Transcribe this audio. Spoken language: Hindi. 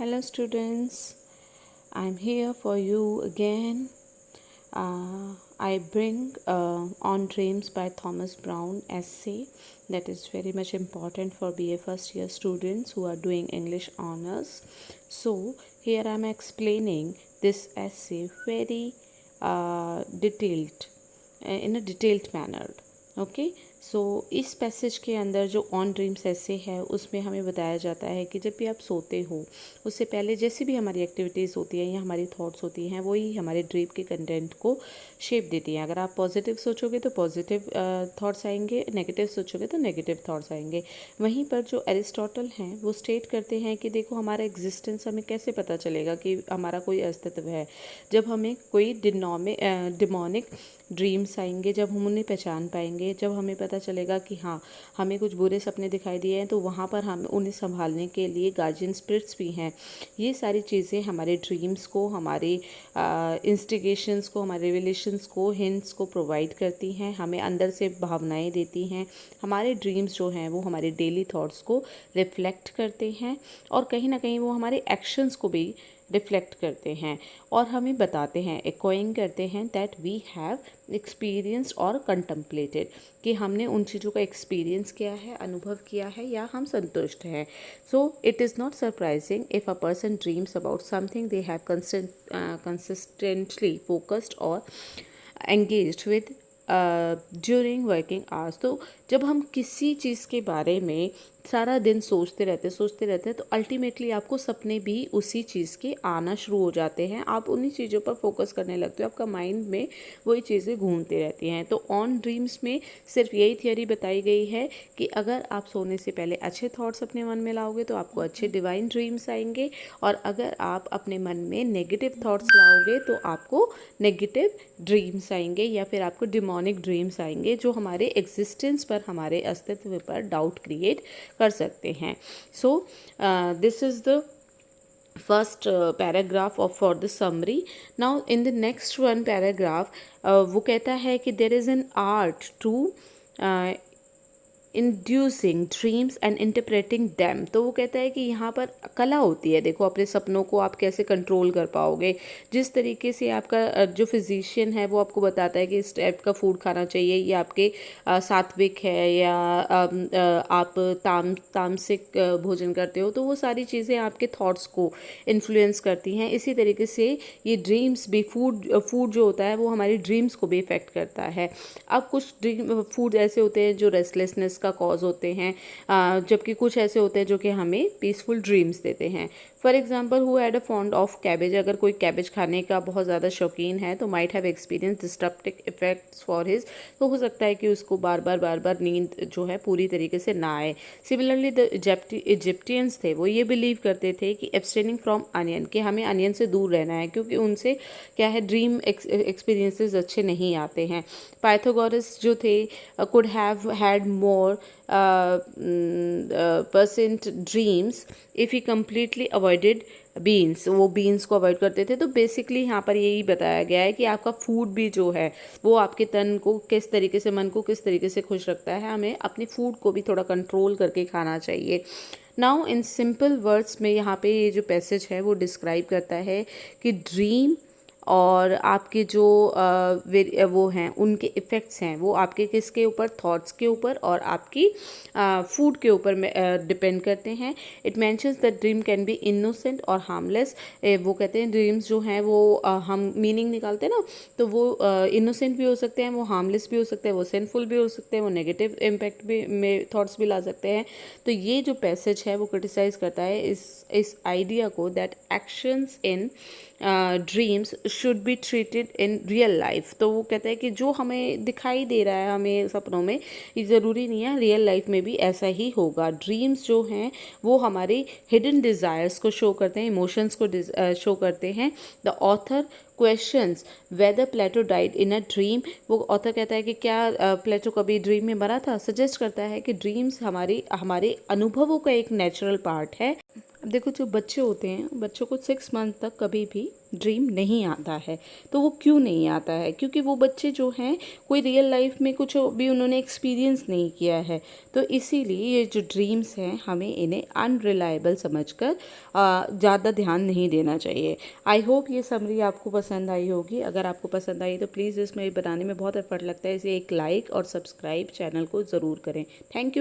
Hello, students. I'm here for you again. I bring On Dreams by Thomas Brown essay that is very much important for BA first year students who are doing English honors. So, here I'm explaining this essay very detailed, in a detailed manner. Okay so इस पैसेज के अंदर जो ऑन ड्रीम्स ऐसे है उसमें हमें बताया जाता है कि जब भी आप सोते हो उससे पहले जैसी भी हमारी एक्टिविटीज़ होती हैं या हमारी थॉट्स होती हैं वही हमारे ड्रीम के कंटेंट को शेप देती हैं। अगर आप पॉजिटिव सोचोगे तो पॉजिटिव थॉट्स आएंगे, नेगेटिव सोचोगे तो नेगेटिव थॉट्स आएंगे। वहीं पर जो एरिस्टोटल हैं वो स्टेट करते हैं कि देखो हमारा एग्जिस्टेंस हमें कैसे पता चलेगा कि हमारा कोई अस्तित्व है। जब हमें कोई डिमोनिक ड्रीम्स आएंगे, जब हम उन्हें पहचान पाएंगे, जब हमें पता चलेगा कि हाँ हमें कुछ बुरे सपने दिखाई दिए हैं तो वहाँ पर हम उन्हें संभालने के लिए गार्जियन स्पिरिट्स भी हैं। ये सारी चीज़ें हमारे ड्रीम्स को, हमारे इंस्टिगेशंस को, हमारे रिलेशंस को, हिंट्स को प्रोवाइड करती हैं, हमें अंदर से भावनाएं देती हैं। हमारे ड्रीम्स जो हैं वो हमारे डेली थॉट्स को रिफ्लेक्ट करते हैं और कहीं ना कहीं वो हमारे एक्शंस को भी रिफ्लेक्ट करते हैं और हमें बताते हैं, एक्वाइंग करते हैं दैट वी हैव एक्सपीरियंस्ड और कंटम्पलेटेड, कि हमने उन चीज़ों का एक्सपीरियंस किया है, अनुभव किया है या हम संतुष्ट हैं। So it is not surprising if a person dreams about something they have consistently focused और engaged with during working hours. तो जब हम किसी चीज़ के बारे में सारा दिन सोचते रहते हैं तो अल्टीमेटली आपको सपने भी उसी चीज़ के आना शुरू हो जाते हैं। आप उन्हीं चीज़ों पर फोकस करने लगते हो, आपका माइंड में वही चीज़ें घूमती रहती हैं। तो ऑन ड्रीम्स में सिर्फ यही थियोरी बताई गई है कि अगर आप सोने से पहले अच्छे थॉट्स अपने मन में लाओगे तो आपको अच्छे डिवाइन ड्रीम्स आएंगे, और अगर आप अपने मन में नेगेटिव थॉट्स लाओगे तो आपको नेगेटिव ड्रीम्स आएंगे या फिर आपको डिमोनिक ड्रीम्स आएंगे जो हमारे एग्जिस्टेंस पर, हमारे अस्तित्व पर डाउट क्रिएट कर सकते हैं। So this is the first paragraph of for the summary. Now in the next one paragraph वो कहता है कि there is an art to inducing dreams and interpreting them. तो वो कहता है कि यहाँ पर कला होती है। देखो अपने सपनों को आप कैसे कंट्रोल कर पाओगे। जिस तरीके से आपका जो फिजिशियन है वो आपको बताता है कि इस टाइप का फूड खाना चाहिए, ये आपके सात्विक है या आप तामसिक भोजन करते हो, तो वो सारी चीज़ें आपके थॉट्स को इन्फ्लुएंस करती हैं। इसी तरीके से ये ड्रीम्स भी, फूड जो होता है वो हमारी ड्रीम्स को भी इफेक्ट करता है। अब कुछ फूड ऐसे होते हैं जो रेस्टलेसनेस का कॉज होते हैं, जबकि कुछ ऐसे होते हैं जो कि हमें पीसफुल ड्रीम्स देते हैं। For example who had a fond of cabbage, अगर कोई कैबेज खाने का बहुत ज़्यादा शौकीन है तो might have experience disruptive effects for his, तो हो सकता है कि उसको बार बार नींद जो है पूरी तरीके से ना आए। सिमिलरली द इजिप्टियंस थे, वो ये बिलीव करते थे कि एब्सटेनिंग फ्रॉम अनियन, कि हमें अनियन से दूर रहना है क्योंकि उनसे क्या है, ड्रीम एक्सपीरियंसेस अच्छे नहीं आते हैं। पाइथागोरस जो थे could have had more percent dreams if he completely avoided beans, वो बीन्स को अवॉइड करते थे। तो बेसिकली यहाँ पर यही बताया गया है कि आपका फूड भी जो है वो आपके तन को किस तरीके से, मन को किस तरीके से खुश रखता है। हमें अपने फूड को भी थोड़ा कंट्रोल करके खाना चाहिए। नाउ इन सिंपल वर्ड्स में यहाँ पे ये जो पैसेज है वो डिस्क्राइब करता है कि ड्रीम और आपके जो वो हैं उनके इफ़ेक्ट्स हैं वो आपके किसके ऊपर, थॉट्स के ऊपर और आपकी फूड के ऊपर डिपेंड करते हैं। It mentions that dream can be innocent और हार्मलेस। वो कहते हैं ड्रीम्स जो हैं वो हम मीनिंग निकालते हैं ना, तो वो इनोसेंट भी हो सकते हैं, वो हार्मलेस भी हो सकते हैं, वो सिंफुल भी हो सकते हैं, वो नेगेटिव इम्पैक्ट भी में थॉट्स भी ला सकते हैं। तो ये जो पैसेज है वो क्रिटिसाइज करता है इस आइडिया को that actions in dreams should be treated in real life. तो वो कहता है कि जो हमें दिखाई दे रहा है हमें सपनों में, ये ज़रूरी नहीं है रियल लाइफ में भी ऐसा ही होगा। ड्रीम्स जो हैं वो हमारे हिडन डिज़ायर्स को शो करते हैं, इमोशंस को शो करते हैं। The author questions whether Plato died in a dream. वो ऑथर कहता है कि क्या प्लेटो कभी ड्रीम में मरा था। सजेस्ट करता है कि ड्रीम्स हमारे अनुभवों का एक नेचुरल पार्ट है अब देखो, जो बच्चे होते हैं, बच्चों को 6 मंथ तक कभी भी ड्रीम नहीं आता है। तो वो क्यों नहीं आता है? क्योंकि वो बच्चे जो हैं, कोई रियल लाइफ में कुछ भी उन्होंने एक्सपीरियंस नहीं किया है। तो इसीलिए ये जो ड्रीम्स हैं, हमें इन्हें अनरिलायबल समझकर ज़्यादा ध्यान नहीं देना चाहिए। आई होप ये समरी आपको पसंद आई होगी। अगर आपको पसंद आई तो प्लीज़, इसमें बनाने में बहुत एफर्ट लगता है, इसे एक लाइक और सब्सक्राइब चैनल को ज़रूर करें। Thank you.